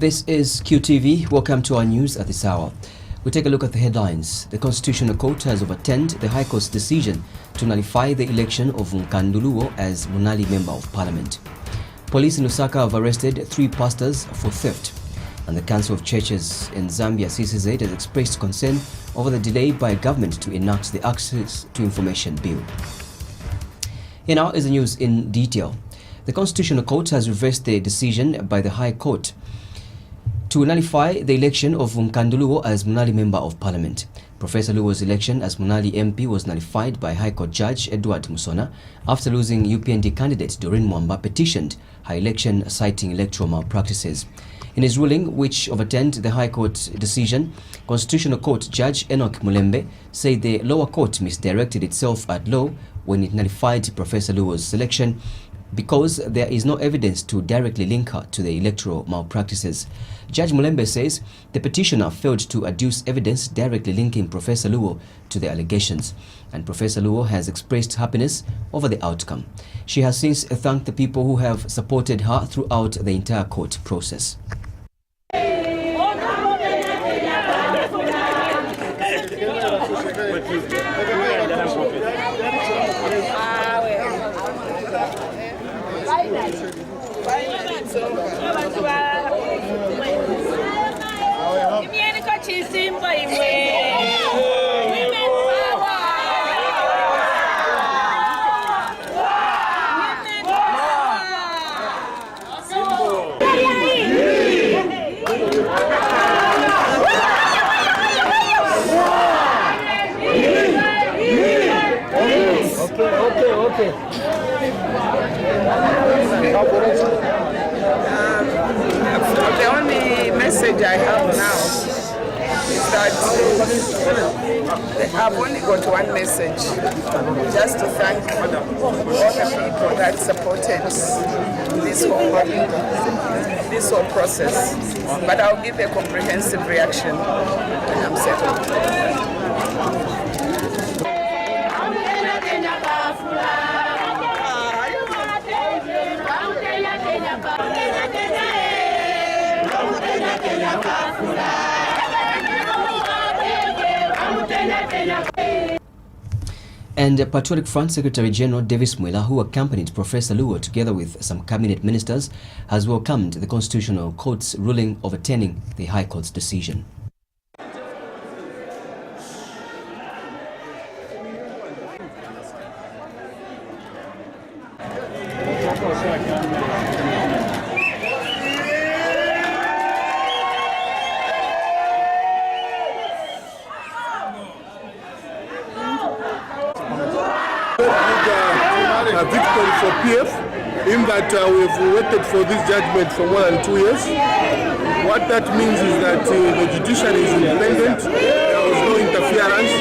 This is QTV. Welcome to our news at this hour. We take a look at the headlines. The Constitutional Court has overturned the High Court's decision to nullify the election of Nkanduluo as Munali Member of Parliament. Police in Lusaka have arrested 3 pastors for theft. And the Council of Churches in Zambia, CCZ, has expressed concern over the delay by government to enact the Access to Information Bill. Here now is the news in detail. The Constitutional Court has reversed the decision by the High Court to nullify the election of Nkanduluo as Munali Member of Parliament. Professor Luo's election as Munali MP was nullified by High Court Judge Edward Musona after losing UPND candidate Doreen Mwamba petitioned her election citing electoral malpractices. In his ruling, which overturned the High Court decision, Constitutional Court Judge Enoch Mulembe said the lower court misdirected itself at law when it nullified Professor Luo's selection because there is no evidence to directly link her to the electoral malpractices. Judge Mulembe says the petitioner failed to adduce evidence directly linking Professor Luo to the allegations, and Professor Luo has expressed happiness over the outcome. She has since thanked the people who have supported her throughout the entire court process. Okay. The only message I have now is that I've only got one message, just to thank all the people that supported this whole process. But I'll give a comprehensive reaction when I'm settled. And Patriotic Front Secretary General Davis Mwela, who accompanied Professor Luo together with some cabinet ministers, has welcomed the Constitutional Court's ruling overturning the High Court's decision. A victory for PF in that we've waited for this judgment for more than 2 years. What that means is that the judiciary is independent, there was no interference,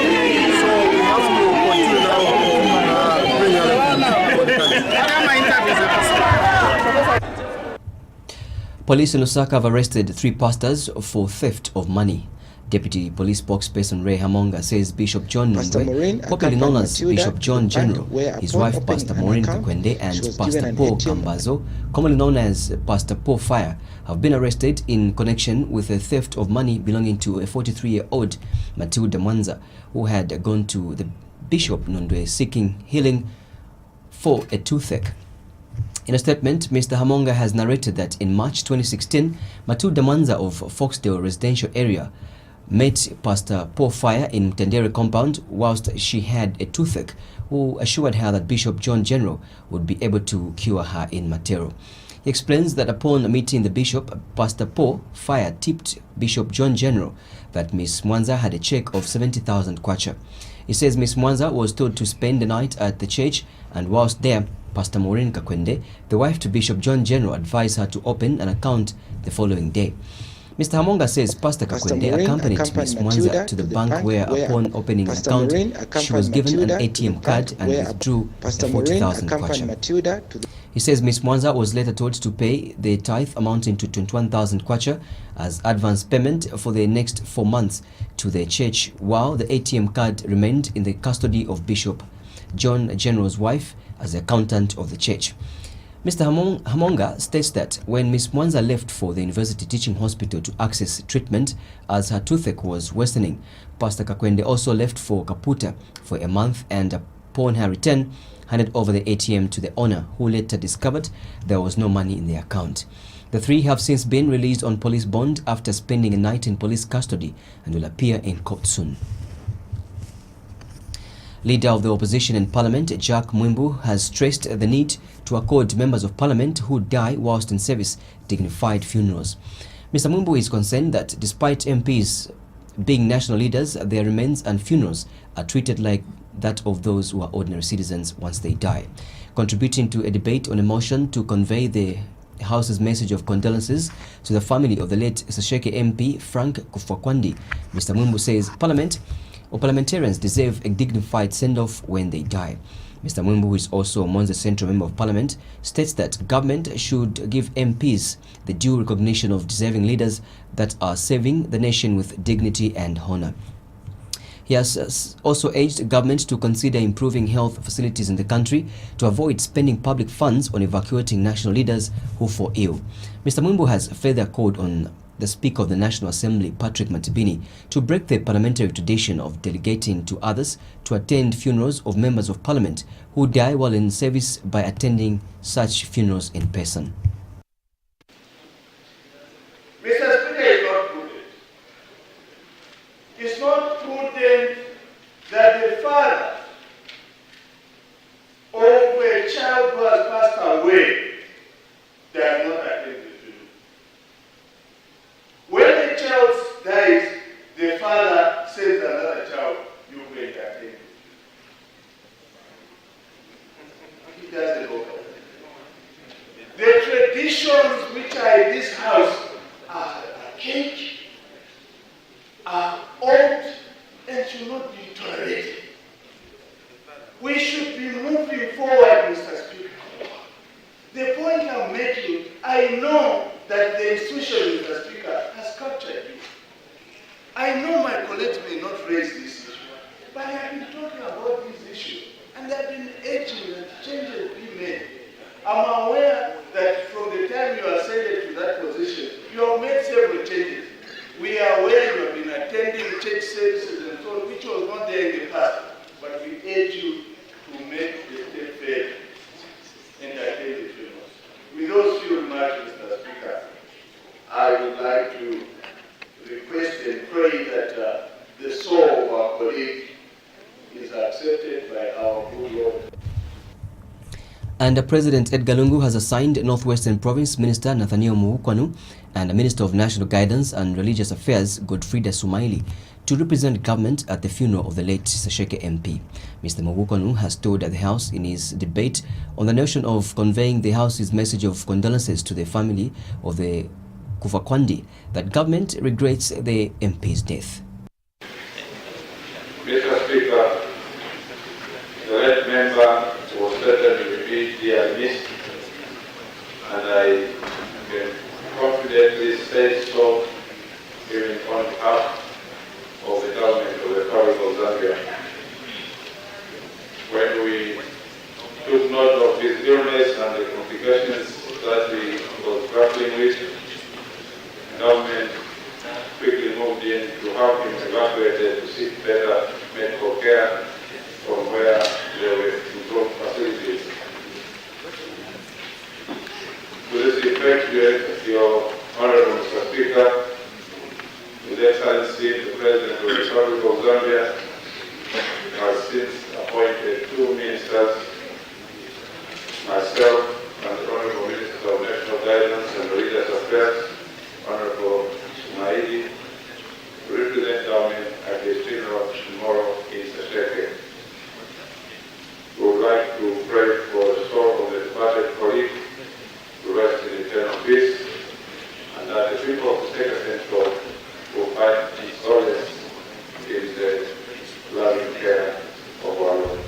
so we have to continue now bring our Police in Lusaka have arrested 3 pastors for theft of money. Deputy Police Spokesperson Ray Hamonga says Bishop John Nungwe, popularly known as Bishop John General, his wife Pastor Maureen Kakwende and Pastor Paul Kambazo, commonly known as Pastor Paul Fire, have been arrested in connection with a theft of money belonging to a 43-year-old Matilda Mwanza, who had gone to the Bishop Nungwe seeking healing for a toothache. In a statement, Mr. Hamonga has narrated that in March 2016, Matilda Mwanza of Foxdale residential area met Pastor Paul Fire in Tendere compound whilst she had a toothache, who assured her that Bishop John General would be able to cure her in Matero. He explains that upon meeting the bishop, Pastor Paul Fire tipped Bishop John General that Miss Mwanza had a check of 70,000 kwacha. He says Miss Mwanza was told to spend the night at the church, and whilst there, Pastor Maureen Kakwende, the wife to Bishop John General, advised her to open an account the following day. Mr. Hamonga says Pastor Kakwende accompanied Ms. Mwanza to the bank where upon opening an account, she was given an ATM card and withdrew 40,000 kwacha. He says Ms. Mwanza was later told to pay the tithe amounting to 21,000 kwacha as advance payment for the next 4 months to the church, while the ATM card remained in the custody of Bishop John General's wife as the accountant of the church. Mr. Hamonga states that when Ms. Mwanza left for the University Teaching Hospital to access treatment as her toothache was worsening, Pastor Kakwende also left for Kaputa for a month and upon her return, handed over the ATM to the owner, who later discovered there was no money in the account. The three have since been released on police bond after spending a night in police custody and will appear in court soon. Leader of the opposition in Parliament, Jack Mwimbu, has stressed the need to accord members of Parliament who die whilst in service dignified funerals. Mr. Mwimbu is concerned that despite MPs being national leaders, their remains and funerals are treated like that of those who are ordinary citizens once they die. Contributing to a debate on a motion to convey the House's message of condolences to the family of the late Sesheke MP Frank Kufakwandi, Mr. Mwimbu says parliamentarians deserve a dignified send-off when they die. Mr. Mwimbu, who is also among the Central Member of Parliament, states that government should give MPs the due recognition of deserving leaders that are serving the nation with dignity and honor. He has also urged government to consider improving health facilities in the country to avoid spending public funds on evacuating national leaders who fall ill. Mr. Mwimbu has further called on the Speaker of the National Assembly, Patrick Matibini, to break the parliamentary tradition of delegating to others to attend funerals of members of Parliament who die while in service by attending such funerals in person. Mr. Speaker, is not prudent. It's not prudent that the father of a child who has passed away does not attend the funeral. When the child dies, the father says to another child, "You will attend." He doesn't go. The traditions which are in this house are archaic, are old, and should not be tolerated. We should be moving forward, Mr. Speaker. The point I'm making, I know that the institution, Mr. Speaker, has captured you. I know my colleagues may not raise this issue, but I have been talking about this issue, and there have been urging and changes being made. I'm aware that from the time you ascended to that position, you have made several changes. We are aware you have been attending church services and so on, which was not there in the past, but we urge you to make the step fair and attend the funerals. With those few remarks, Mr. Speaker, I would like to request and pray that the soul of our colleague is accepted by our good Lord. And President Edgar Lungu has assigned Northwestern Province Minister Nathaniel Muhukwanu and Minister of National Guidance and Religious Affairs Godfrida Sumaili to represent government at the funeral of the late Sesheke MP. Mr. Muhukwanu has told the House in his debate on the notion of conveying the House's message of condolences to the family of the Kufakwandi that government regrets the MP's death. Mr. Speaker, the late member was certainly dearly missed, and I can confidently say so even on behalf of the government of the Republic of Zambia. When we took note of his illness and the complications that he was grappling with, the government quickly moved in to have him evacuated to seek better medical care from where there were improved facilities. To this effect, your Honorable Mr. Speaker, His Excellency, the President of the Republic of Zambia, has since appointed 2 ministers, myself and the Honorable Minister of National Guidance and Religious Affairs, Honorable Sumaili, to represent government at his funeral tomorrow in Sesheke. We would like to pray for the soul of the departed colleague to rest in eternal peace, and that the people of Sesheke Central will find solace in the loving care of our Lord.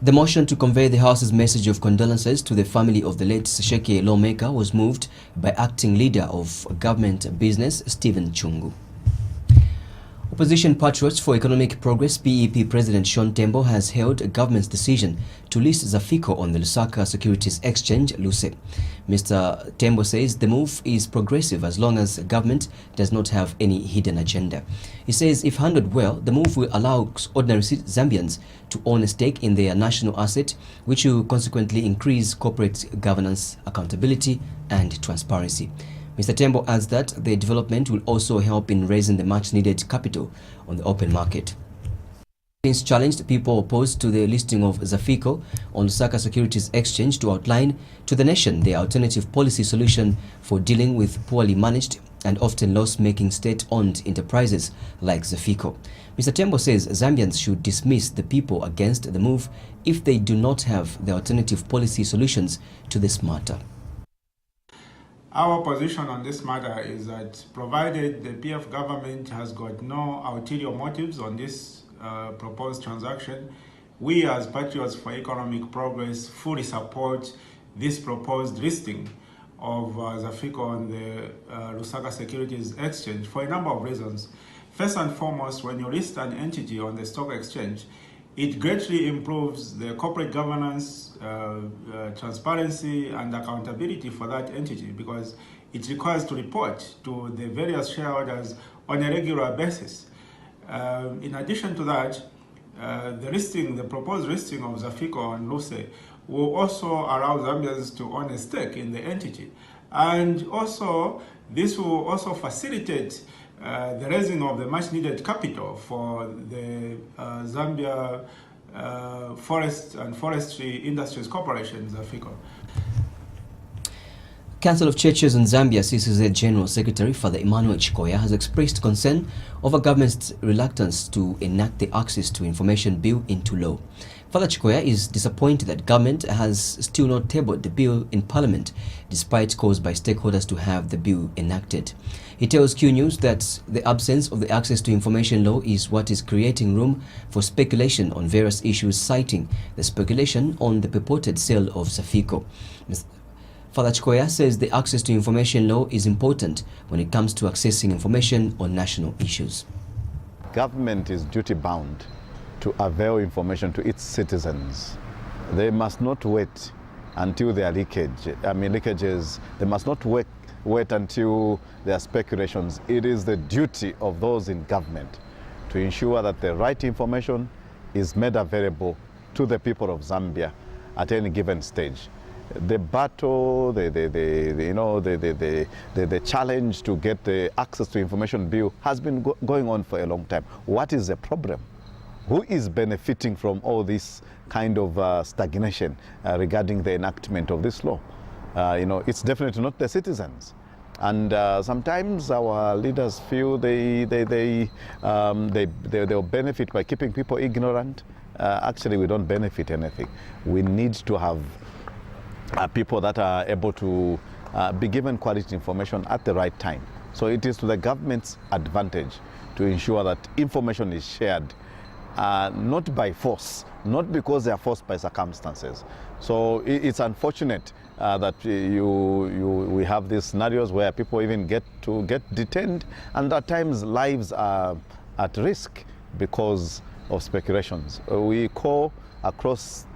The motion to convey the House's message of condolences to the family of the late Sesheke lawmaker was moved by Acting Leader of Government Business, Stephen Chungu. Opposition Patriots for Economic Progress PEP President Shaun Tembo has hailed a government's decision to list Zafico on the Lusaka Securities Exchange, LUSE. Mr. Tembo says the move is progressive as long as government does not have any hidden agenda. He says if handled well, the move will allow ordinary Zambians to own a stake in their national asset, which will consequently increase corporate governance, accountability and transparency. Mr. Tembo adds that the development will also help in raising the much-needed capital on the open market. Since challenged people opposed to the listing of Zafico on Lusaka Securities Exchange to outline to the nation the alternative policy solution for dealing with poorly managed and often loss-making state-owned enterprises like Zafico. Mr. Tembo says Zambians should dismiss the people against the move if they do not have the alternative policy solutions to this matter. Our position on this matter is that provided the PF government has got no ulterior motives on this proposed transaction, we as Patriots for Economic Progress fully support this proposed listing of Zafico on the Lusaka Securities Exchange for a number of reasons. First and foremost, when you list an entity on the stock exchange, it greatly improves the corporate governance, transparency and accountability for that entity because it requires to report to the various shareholders on a regular basis. In addition to that, the proposed listing of Zafico on LUSE will also allow Zambians to own a stake in the entity. And also, this will also facilitate the raising of the much-needed capital for the Zambia Forest and Forestry Industries Corporation, Zafico. Council of Churches in Zambia CCZ General Secretary Father Emmanuel Chikoya has expressed concern over government's reluctance to enact the Access to Information Bill into law. Father Chikoya is disappointed that government has still not tabled the bill in Parliament, despite calls by stakeholders to have the bill enacted. He tells Q News that the absence of the Access to Information law is what is creating room for speculation on various issues, citing the speculation on the purported sale of Zafico. Father Chikoya says the Access to Information law is important when it comes to accessing information on national issues. Government is duty-bound to avail information to its citizens. They must not wait until there are leakages. They must not wait until there are speculations. It is the duty of those in government to ensure that the right information is made available to the people of Zambia at any given stage. The battle, the challenge to get the Access to Information Bill has been going on for a long time. What is the problem? Who is benefiting from all this kind of stagnation regarding the enactment of this law? It's definitely not the citizens. And sometimes our leaders feel they'll benefit by keeping people ignorant. Actually, we don't benefit anything. We need to have people that are able to be given quality information at the right time. So it is to the government's advantage to ensure that information is shared, not by force, not because they are forced by circumstances. So it's unfortunate that we have these scenarios where people even get detained, and at times lives are at risk because of speculations. We call across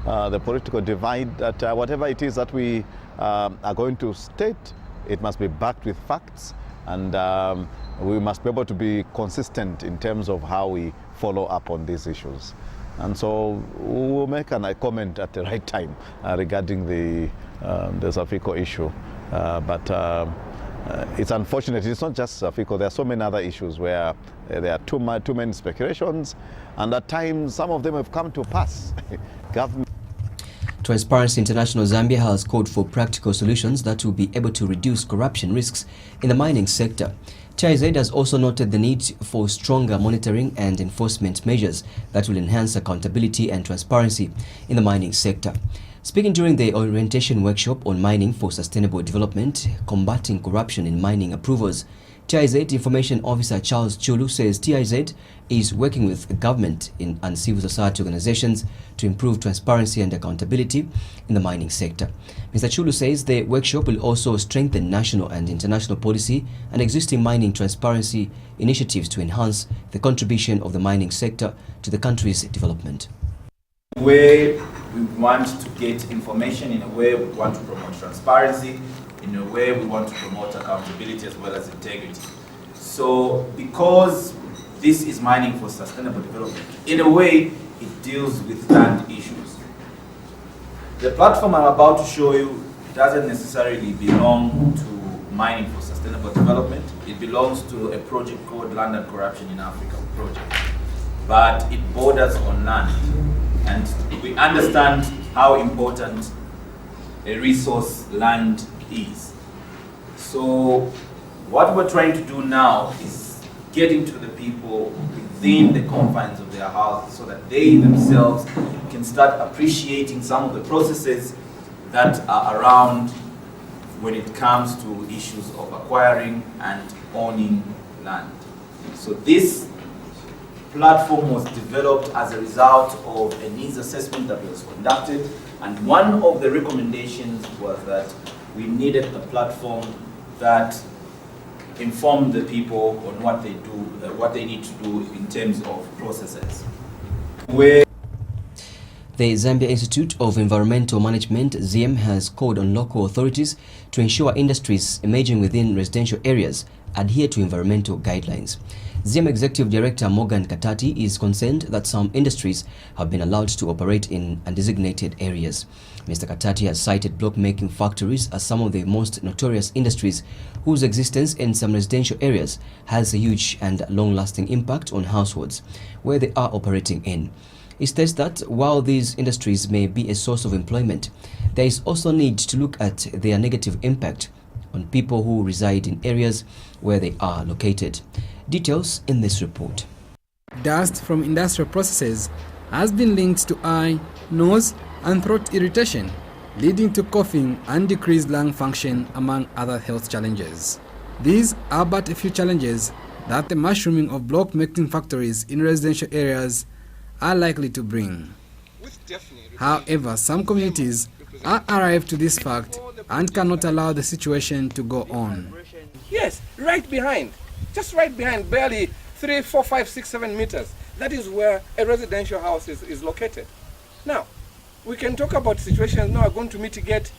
the political divide that whatever it is that we are going to state, it must be backed with facts, and we must be able to be consistent in terms of how we follow up on these issues. And so we'll make a comment at the right time regarding the Zafico issue. But it's unfortunate. It's not just Zafico. There are so many other issues where there are too many speculations, and at times some of them have come to pass. Government. Transparency International Zambia has called for practical solutions that will be able to reduce corruption risks in the mining sector. TIZ has also noted the need for stronger monitoring and enforcement measures that will enhance accountability and transparency in the mining sector. Speaking during the orientation workshop on mining for sustainable development, combating corruption in mining approvals, TIZ Information Officer Charles Chulu says TIZ is working with government and civil society organizations to improve transparency and accountability in the mining sector. Mr. Chulu says the workshop will also strengthen national and international policy and existing mining transparency initiatives to enhance the contribution of the mining sector to the country's development. Where we want to get information, in a way we want to promote transparency, in a way we want to promote accountability as well as integrity. So because this is mining for sustainable development, in a way it deals with land issues. The platform I'm about to show you doesn't necessarily belong to mining for sustainable development. It belongs to a project called Land and Corruption in Africa project. But it borders on land. And we understand how important a resource land is. So what we're trying to do now is getting to the people within the confines of their houses so that they themselves can start appreciating some of the processes that are around when it comes to issues of acquiring and owning land. So this platform was developed as a result of a needs assessment that was conducted, and one of the recommendations was that we needed a platform that informed the people on what they do, what they need to do in terms of processes. The Zambia Institute of Environmental Management, ZIEM, has called on local authorities to ensure industries emerging within residential areas adhere to environmental guidelines. ZIEM Executive Director Morgan Katati is concerned that some industries have been allowed to operate in undesignated areas. Mr. Katati has cited block-making factories as some of the most notorious industries whose existence in some residential areas has a huge and long-lasting impact on households where they are operating in. He states that while these industries may be a source of employment, there is also need to look at their negative impact on people who reside in areas where they are located. Details in this report. Dust from industrial processes has been linked to eye, nose, and throat irritation, leading to coughing and decreased lung function, among other health challenges. These are but a few challenges that the mushrooming of block-making factories in residential areas are likely to bring. However, some communities are arrived to this fact and cannot allow the situation to go on. Yes, right behind, just right behind, barely 3, 4, 5, 6, 7 meters. That is where a residential house is located. Now, we can talk about situations, no, we're going to mitigate,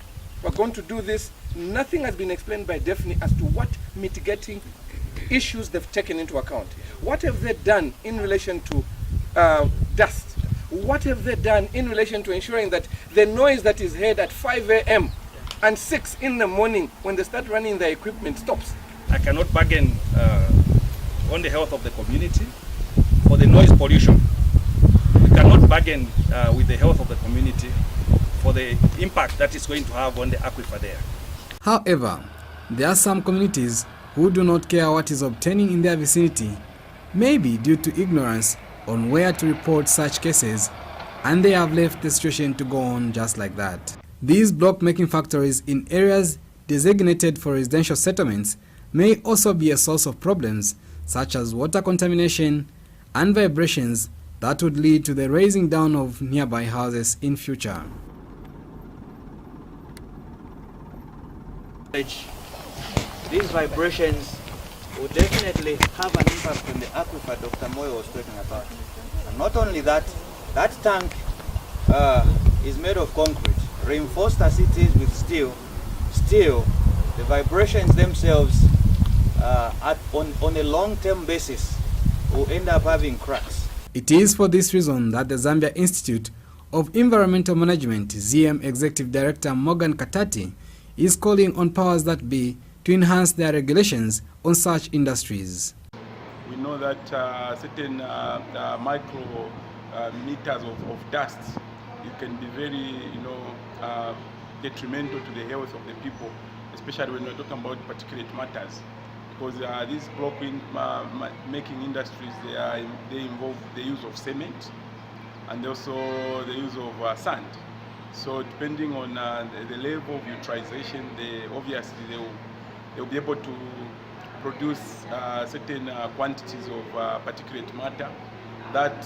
we're going to do this. Nothing has been explained by DEFNI as to what mitigating issues they've taken into account. What have they done in relation to dust? What have they done in relation to ensuring that the noise that is heard at 5 a.m. and 6 in the morning when they start running their equipment stops? I cannot bargain on the health of the community for the noise pollution. We cannot bargain with the health of the community for the impact that is going to have on the aquifer there. However, there are some communities who do not care what is obtaining in their vicinity, maybe due to ignorance on where to report such cases, and they have left the situation to go on just like that. These block-making factories in areas designated for residential settlements may also be a source of problems such as water contamination and vibrations that would lead to the raising down of nearby houses in future. These vibrations will definitely have an impact on the aquifer Dr. Moyo was talking about. And not only that, that tank is made of concrete. Reinforced as it is with steel, the vibrations themselves on a long-term basis will end up having cracks. It is for this reason that the Zambia Institute of Environmental Management, ZIEM Executive Director Morgan Katati, is calling on powers that be to enhance their regulations on such industries. We know that certain micro meters of dust, it can be very, detrimental to the health of the people, especially when we're talking about particulate matters. Because these block-making industries, they involve the use of cement and also the use of sand. So depending on the level of utilization, obviously they'll be able to produce certain quantities of particulate matter that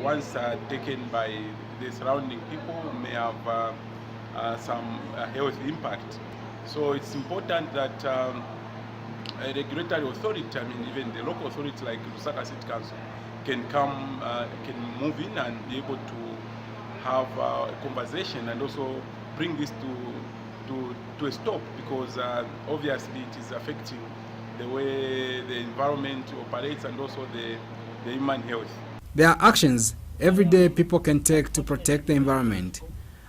once taken by the surrounding people may have some health impact. So it's important that a regulatory authority, I mean even the local authority like Lusaka City Council, can come, can move in and be able to have a conversation and also bring this to a stop, because obviously it is affecting the way the environment operates and also the human health. There are actions every day people can take to protect the environment,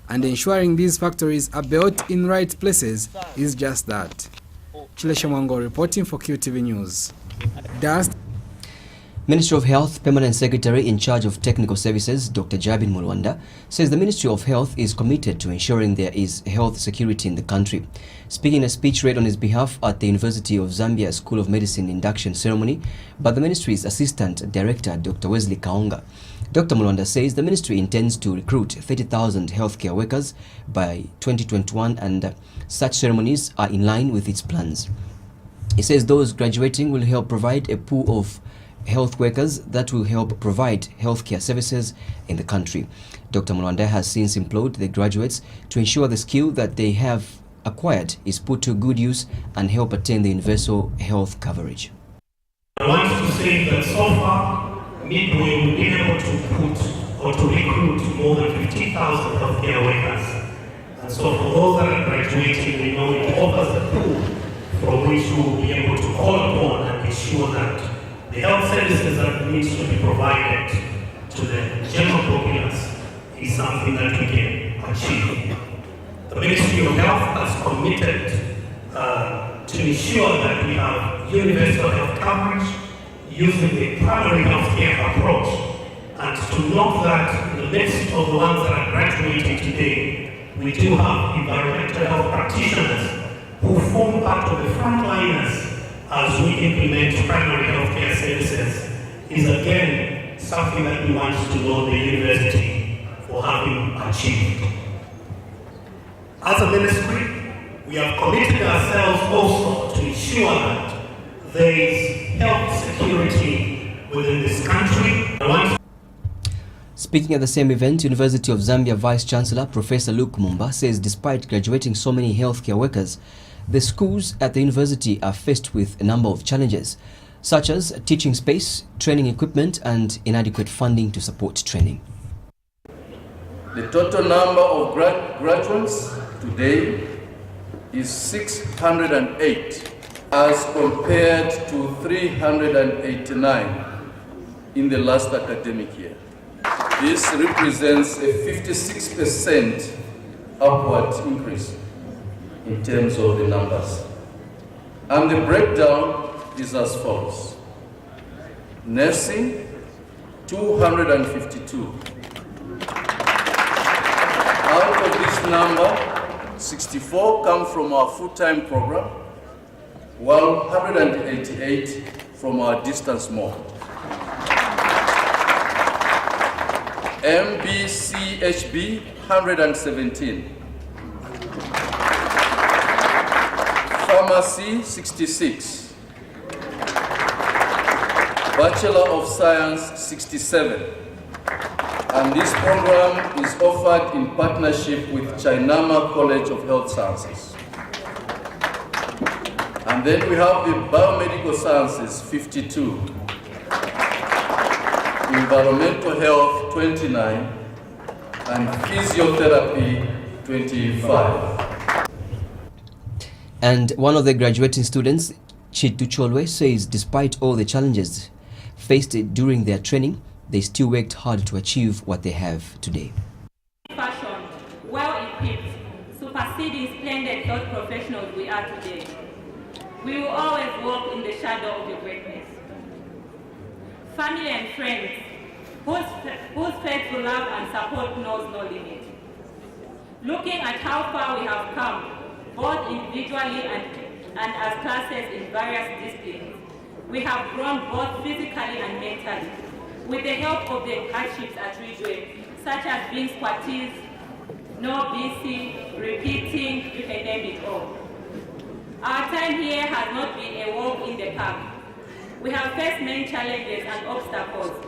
and ensuring these factories are built in right places is just that. Chilesha Mwango reporting for QTV News. Ministry of Health Permanent Secretary in charge of Technical Services, Dr. Jabin Mulwanda, says the Ministry of Health is committed to ensuring there is health security in the country. Speaking in a speech read on his behalf at the University of Zambia School of Medicine induction ceremony by the ministry's Assistant Director, Dr. Wesley Kaonga, Dr. Mulwanda says the ministry intends to recruit 30,000 healthcare workers by 2021, and such ceremonies are in line with its plans. He says those graduating will help provide a pool of health workers that will help provide healthcare services in the country. Dr. Mulwanda has since employed the graduates to ensure the skill that they have acquired is put to good use and help attain the universal health coverage. I want to say that so far, Midway will be able to put or to recruit more than 50,000 healthcare workers. And so for those that are graduating, we know it offers a pool from which we will be able to call upon and ensure that the health services that needs to be provided to the general populace is something that we can achieve. The Ministry of Health has committed to ensure that we have universal health coverage using the primary health care approach, and to note that in the midst of the ones that are graduating today, we do have environmental health practitioners who form part of the frontliners as we implement primary healthcare services, is again something that we want to know the university for having achieved. As a ministry, we have committed ourselves also to ensure that there is health security within this country. Speaking at the same event, University of Zambia Vice Chancellor Professor Luke Mumba says despite graduating so many healthcare workers, the schools at the university are faced with a number of challenges, such as teaching space, training equipment, and inadequate funding to support training. The total number of graduates today is 608 as compared to 389 in the last academic year. This represents a 56% upward increase in terms of the numbers. And the breakdown is as follows. Nursing, 252. Out of this number, 64 come from our full-time program, while 188 from our distance mode. MBCHB, 117. Pharmacy, 66. Bachelor of Science, 67. And this program is offered in partnership with Chainama College of Health Sciences. And then we have the Biomedical Sciences, 52. Environmental Health, 29. And Physiotherapy, 25. And one of the graduating students, Chitu Cholwe, says despite all the challenges faced during their training, they still worked hard to achieve what they have today. Fashioned, well-equipped, superseding splendid health professionals we are today. We will always walk in the shadow of your greatness. Family and friends, whose faithful love and support knows no limit. Looking at how far we have come, both individually and as classes in various disciplines, we have grown both physically and mentally, with the help of the hardships at Ridgeway, such as being squattees, no BC, repeating, you can name it all. Our time here has not been a walk in the park. We have faced many challenges and obstacles,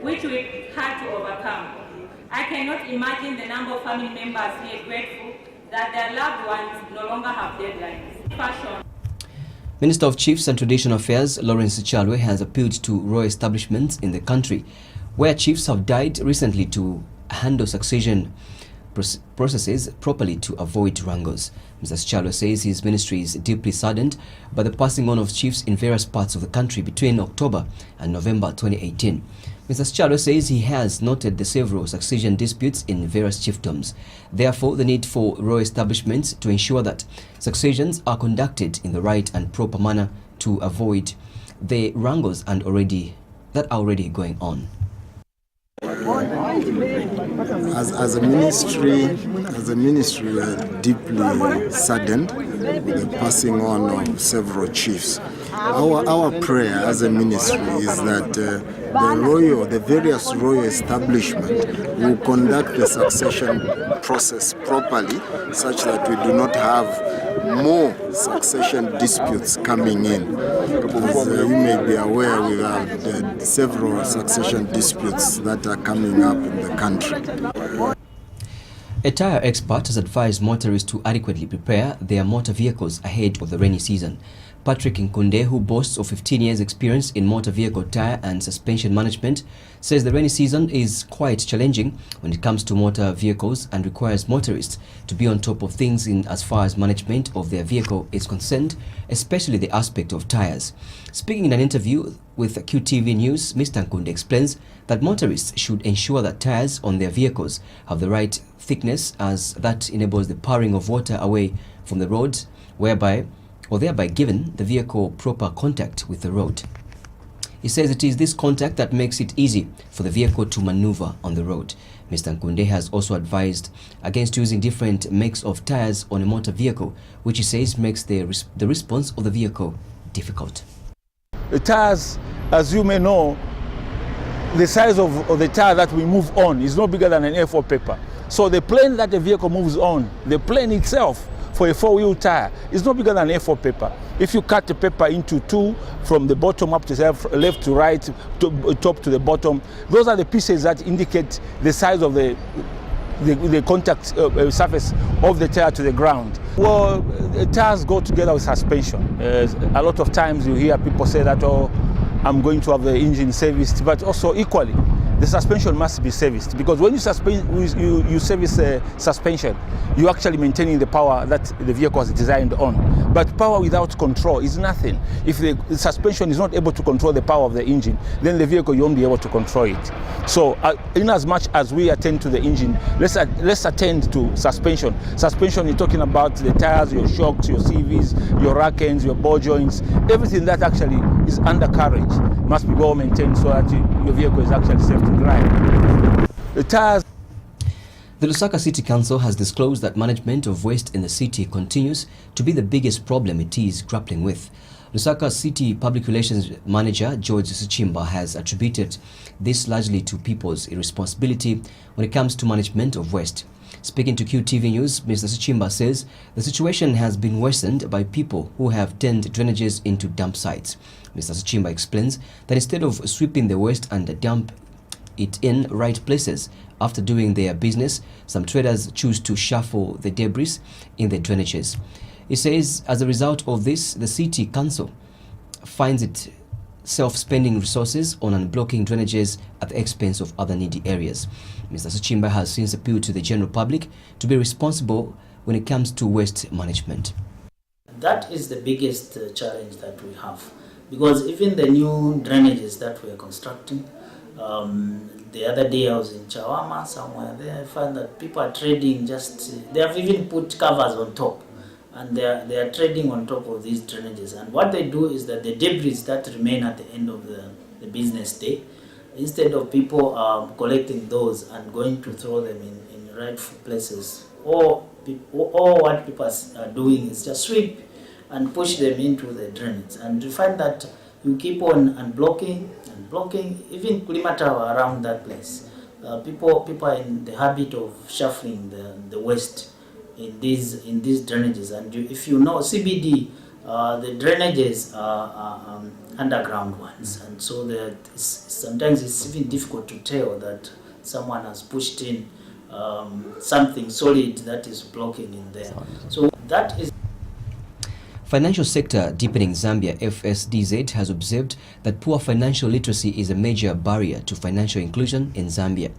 which we had to overcome. I cannot imagine the number of family members here grateful that their loved ones no longer have deadlines. Fashion. Minister of Chiefs and Traditional Affairs Lawrence Chalwe has appealed to royal establishments in the country where chiefs have died recently to handle succession processes properly to avoid wrangles. Mr. Chalwe says his ministry is deeply saddened by the passing on of chiefs in various parts of the country between October and November 2018. Mr. Chalwe says he has noted the several succession disputes in various chiefdoms. Therefore, the need for royal establishments to ensure that successions are conducted in the right and proper manner to avoid the wrangles and that are already going on. As a ministry, we are deeply saddened with the passing on of several chiefs. Our prayer as a ministry is that the various royal establishments will conduct the succession process properly, such that we do not have more succession disputes coming in. As you may be aware, we have several succession disputes that are coming up in the country. A tire expert has advised motorists to adequately prepare their motor vehicles ahead of the rainy season. Patrick Nkunde, who boasts of 15 years experience in motor vehicle tire and suspension management, says the rainy season is quite challenging when it comes to motor vehicles and requires motorists to be on top of things in as far as management of their vehicle is concerned, especially the aspect of tires. Speaking in an interview with QTV News, Mr. Nkunde explains that motorists should ensure that tires on their vehicles have the right thickness, as that enables the pouring of water away from the road, thereby giving the vehicle proper contact with the road. He says it is this contact that makes it easy for the vehicle to maneuver on the road. Mr. Nkunde has also advised against using different makes of tires on a motor vehicle, which he says makes the response of the vehicle difficult. The tires, as you may know, the size of the tire that we move on is no bigger than an A4 paper. So the plane that the vehicle moves on, the plane itself, for a four-wheel tire is no bigger than A4 paper. If you cut the paper into two from the bottom up to left to right, top to the bottom, those are the pieces that indicate the size of the contact surface of the tire to the ground. Well, tires go together with suspension. A lot of times you hear people say that, oh, I'm going to have the engine serviced, but also equally, the suspension must be serviced, because when you service suspension, you're actually maintaining the power that the vehicle is designed on. But power without control is nothing. If the suspension is not able to control the power of the engine, then the vehicle, you won't be able to control it. So in as much as we attend to the engine, let's attend to suspension. Suspension, you're talking about the tires, your shocks, your CVs, your rack ends, your ball joints, everything that actually is undercarriage must be well maintained so that your vehicle is actually safe to drive. The tires. The Lusaka City Council has disclosed that management of waste in the city continues to be the biggest problem it is grappling with. Lusaka City Public Relations Manager George Sichimba has attributed this largely to people's irresponsibility when it comes to management of waste. Speaking to QTV News, Mr. Sichimba says the situation has been worsened by people who have turned drainages into dump sites. Mr. Sichimba explains that instead of sweeping the waste and dump it in right places after doing their business, some traders choose to shuffle the debris in the drainages. He says as a result of this, the city council finds itself spending resources on unblocking drainages at the expense of other needy areas. Mr. Sichimba has since appealed to the general public to be responsible when it comes to waste management. That is the biggest challenge that we have, because even the new drainages that we are constructing, the other day I was in Chawama somewhere there, I found that people are trading they have even put covers on top, and they are trading on top of these drainages. And what they do is that the debris that remain at the end of the business day, instead of people collecting those and going to throw them in rightful places, or what people are doing is just sweep and push them into the drains. And you find that you keep on unblocking, even Kulimatawa around that place. People are in the habit of shuffling the waste in these drainages. And if you know, CBD the drainages are underground ones, and so sometimes it's even difficult to tell that someone has pushed in something solid that is blocking in there. So that is. Financial Sector Deepening Zambia FSDZ has observed that poor financial literacy is a major barrier to financial inclusion in Zambia.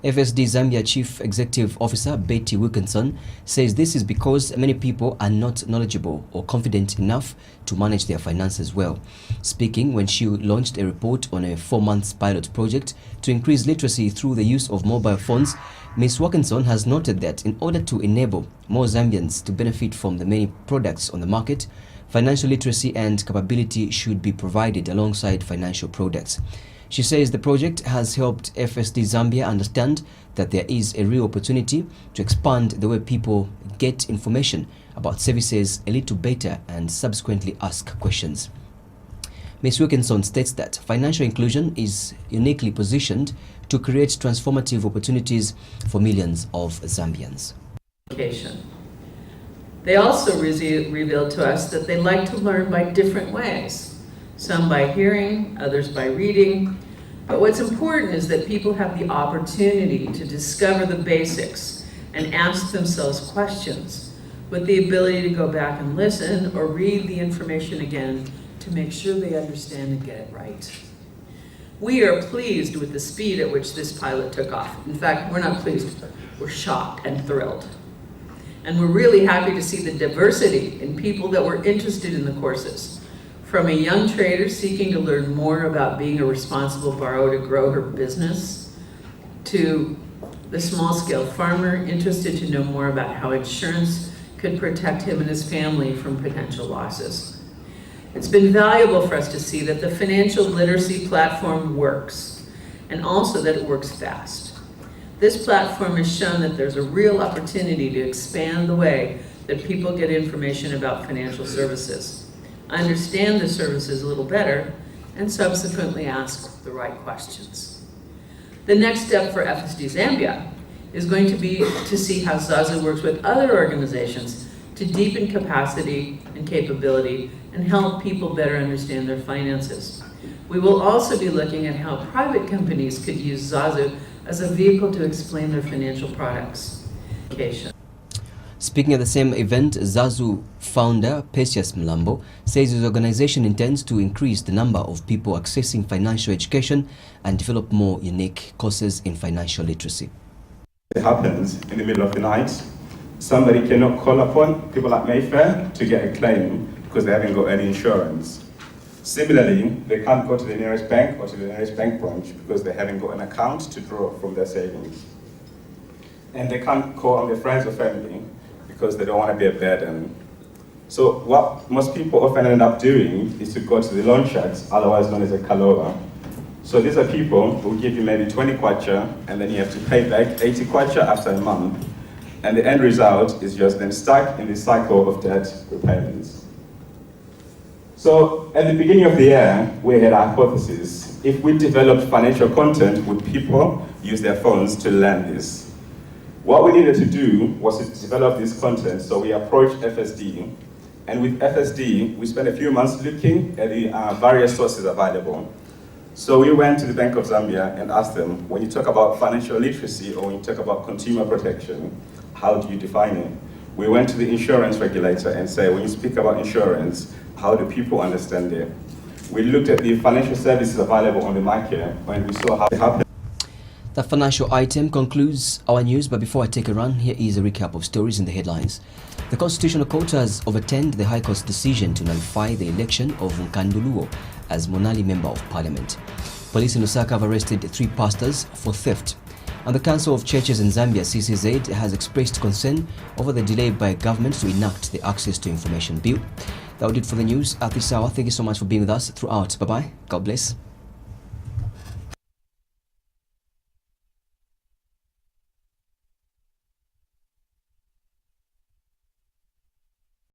FSD Zambia Chief Executive Officer Betty Wilkinson says this is because many people are not knowledgeable or confident enough to manage their finances well. Speaking when she launched a report on a 4-month pilot project to increase literacy through the use of mobile phones, Ms. Wilkinson has noted that in order to enable more Zambians to benefit from the many products on the market, financial literacy and capability should be provided alongside financial products. She says the project has helped FSD Zambia understand that there is a real opportunity to expand the way people get information about services a little better and subsequently ask questions. Ms. Wilkinson states that financial inclusion is uniquely positioned to create transformative opportunities for millions of Zambians. They also revealed to us that they like to learn by different ways, some by hearing, others by reading. But what's important is that people have the opportunity to discover the basics and ask themselves questions with the ability to go back and listen or read the information again to make sure they understand and get it right. We are pleased with the speed at which this pilot took off. In fact, we're not pleased, we're shocked and thrilled. And we're really happy to see the diversity in people that were interested in the courses. From a young trader seeking to learn more about being a responsible borrower to grow her business, to the small-scale farmer interested to know more about how insurance could protect him and his family from potential losses. It's been valuable for us to see that the financial literacy platform works, and also that it works fast. This platform has shown that there's a real opportunity to expand the way that people get information about financial services, understand the services a little better, and subsequently ask the right questions. The next step for FSD Zambia is going to be to see how Zazu works with other organizations to deepen capacity and capability and help people better understand their finances. We will also be looking at how private companies could use Zazu as a vehicle to explain their financial products. Speaking at the same event, Zazu founder Perseus Mlambo says his organization intends to increase the number of people accessing financial education and develop more unique courses in financial literacy. It happens in the middle of the night. Somebody cannot call upon people at Mayfair to get a claim because they haven't got any insurance. Similarly, they can't go to the nearest bank or to the nearest bank branch because they haven't got an account to draw from their savings. And they can't call on their friends or family because they don't want to be a burden. So what most people often end up doing is to go to the loan sharks, otherwise known as a Kalova. So these are people who give you maybe 20 kwacha and then you have to pay back 80 kwacha after a month. And the end result is just them stuck in this cycle of debt repayments. So at the beginning of the year, we had a hypothesis. If we developed financial content, would people use their phones to learn this? What we needed to do was to develop this content, so we approached FSD. And with FSD, we spent a few months looking at the various sources available. So we went to the Bank of Zambia and asked them, when you talk about financial literacy or when you talk about consumer protection, how do you define it? We went to the insurance regulator and said, when you speak about insurance, how do people understand it? We looked at the financial services available on the market and we saw how it happened. The financial item concludes our news, but before I take a run, here is a recap of stories in the headlines. The Constitutional Court has overturned the High Court's decision to nullify the election of Nkanduluo as Monali Member of Parliament. Police in Lusaka have arrested 3 pastors for theft. And the Council of Churches in Zambia, CCZ, has expressed concern over the delay by government to enact the Access to Information Bill. That will do it for the news at this hour. Thank you so much for being with us throughout. Bye-bye. God bless.